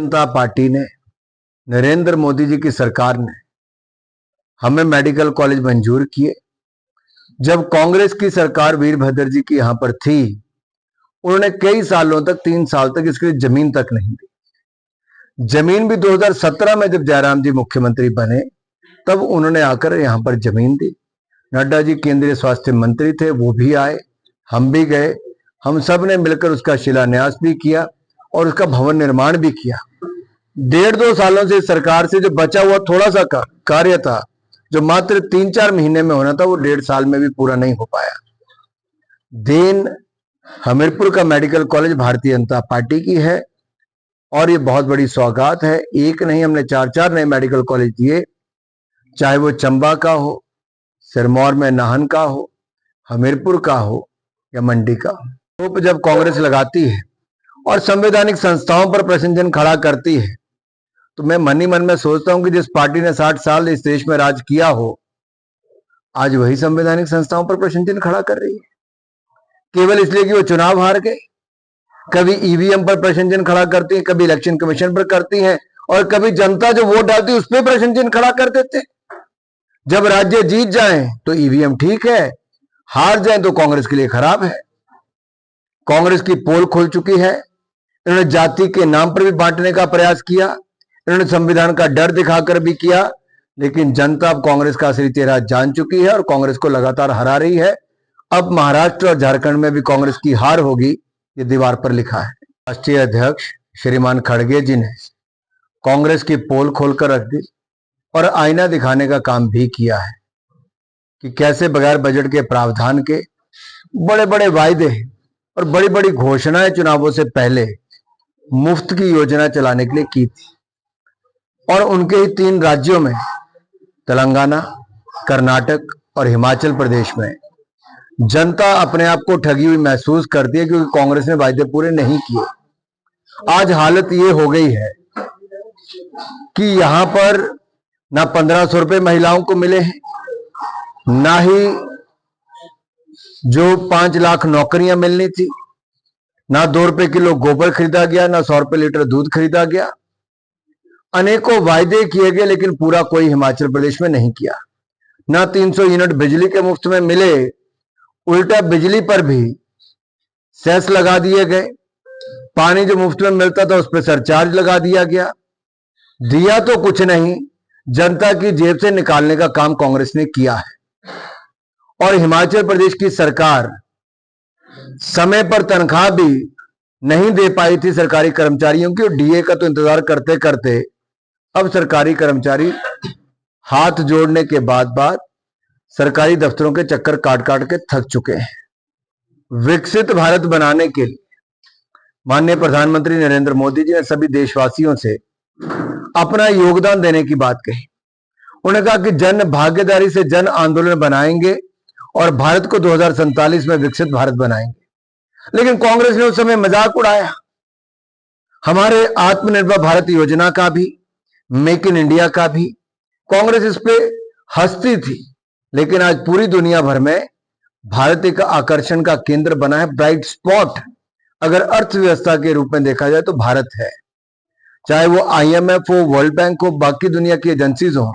जनता party ने, नरेंद्र मोदी जी की सरकार ने हमें मेडिकल कॉलेज मंजूर किए। जब कांग्रेस की सरकार वीरभद्र जी की यहां पर थी, उन्होंने कई सालों तक, 3 साल तक इसके लिए जमीन तक नहीं दी। जमीन भी 2017 में जब जयराम जी मुख्यमंत्री बने तब उन्होंने आकर यहां पर जमीन दी। नड्डा जी केंद्रीय स्वास्थ्य मंत्री थे, वो भी आए, हम भी गए, हम सब ने मिलकर उसका शिलान्यास भी किया और उसका भवन निर्माण भी किया। 1.5-2 सालों से सरकार से जो बचा हुआ थोड़ा सा कार्य था, जो मात्र 3-4 महीने में होना था, वो 1.5 साल में भी पूरा नहीं हो पाया। देन हमीरपुर का medical college Bharatiya Janata party की है और ये बहुत बड़ी सौगात है। एक नहीं, हमने 4-4 नए मेडिकल कॉलेज दिए, चाहे वो चंबा का हो, सिरमौर में नाहन का हो, हमीरपुर का हो या मंडी का हो। तो जब कांग्रेस लगाती है और संवैधानिक संस्थाओं पर प्रश्न चिन्ह खड़ा करती है, तो मैं मन ही मन में सोचता हूं कि जिस पार्टी ने 60 साल इस देश में राज किया हो, आज वही संवैधानिक संस्थाओं पर प्रश्न चिन्ह खड़ा कर रही है, केवल इसलिए कि वो चुनाव हार गए। कभी ईवीएम पर प्रश्न चिन्ह खड़ा करती है, कभी इलेक्शन कमीशन पर करती है, और कभी जनता जो वोट डालती है उस पर प्रश्न चिन्ह खड़ा कर देते। जब राज्य जीत जाए तो ईवीएम ठीक है, हार जाए तो कांग्रेस के लिए खराब है। कांग्रेस की पोल खुल चुकी है। इन्होंने जाति के नाम पर भी बांटने का प्रयास किया, इन्होंने संविधान का डर दिखाकर भी किया, लेकिन जनता अब कांग्रेस का असली चेहरा जान चुकी है और कांग्रेस को लगातार हरा रही है। अब महाराष्ट्र और झारखंड में भी कांग्रेस की हार होगी, ये दीवार पर लिखा है। राष्ट्रीय अध्यक्ष श्रीमान खड़गे जी ने कांग्रेस की पोल खोलकर रख दी और आईना दिखाने का काम भी किया है कि कैसे बगैर बजट के प्रावधान के बड़े बड़े वायदे और बड़ी बड़ी घोषणाएं चुनावों से पहले मुफ्त की योजना चलाने के लिए की थी। और उनके ही 3 राज्यों में, तेलंगाना, कर्नाटक और हिमाचल प्रदेश में, जनता अपने आप को ठगी हुई महसूस करती है क्योंकि कांग्रेस ने वायदे पूरे नहीं किए। आज हालत ये हो गई है कि यहां पर ना 1500 रुपए महिलाओं को मिले हैं, ना ही जो 5 लाख नौकरियां मिलनी थी, ना 2 रुपए किलो गोबर खरीदा गया, ना 100 रुपए लीटर दूध खरीदा गया। अनेकों वायदे किए गए लेकिन पूरा कोई हिमाचल प्रदेश में नहीं किया। ना 300 यूनिट बिजली के मुफ्त में मिले, उल्टा बिजली पर भी सेस लगा दिए गए। पानी जो मुफ्त में मिलता था उस पर सरचार्ज लगा दिया गया। दिया तो कुछ नहीं, जनता की जेब से निकालने का काम कांग्रेस ने किया है। और हिमाचल प्रदेश की सरकार समय पर तनख्वाह भी नहीं दे पाई थी सरकारी कर्मचारियों की, और डीए का तो इंतजार करते करते अब सरकारी कर्मचारी हाथ जोड़ने के बाद सरकारी दफ्तरों के चक्कर काट काट के थक चुके हैं। विकसित भारत बनाने के लिए माननीय प्रधानमंत्री नरेंद्र मोदी जी ने सभी देशवासियों से अपना योगदान देने की बात कही। उन्होंने कहा कि जन भागीदारी से जन आंदोलन बनाएंगे और भारत को 2047 में विकसित भारत बनाएंगे। लेकिन कांग्रेस ने उस समय मजाक उड़ाया। हमारे आत्मनिर्भर भारत योजना का भी, मेक इन इंडिया का भी कांग्रेस इस पे हंसती थी, लेकिन आज पूरी दुनिया भर में भारत एक आकर्षण का केंद्र बना है, ब्राइट स्पॉट। अगर अर्थव्यवस्था के रूप में देखा जाए तो भारत है। चाहे वो IMF हो, वर्ल्ड बैंक हो, बाकी दुनिया की एजेंसीज हो,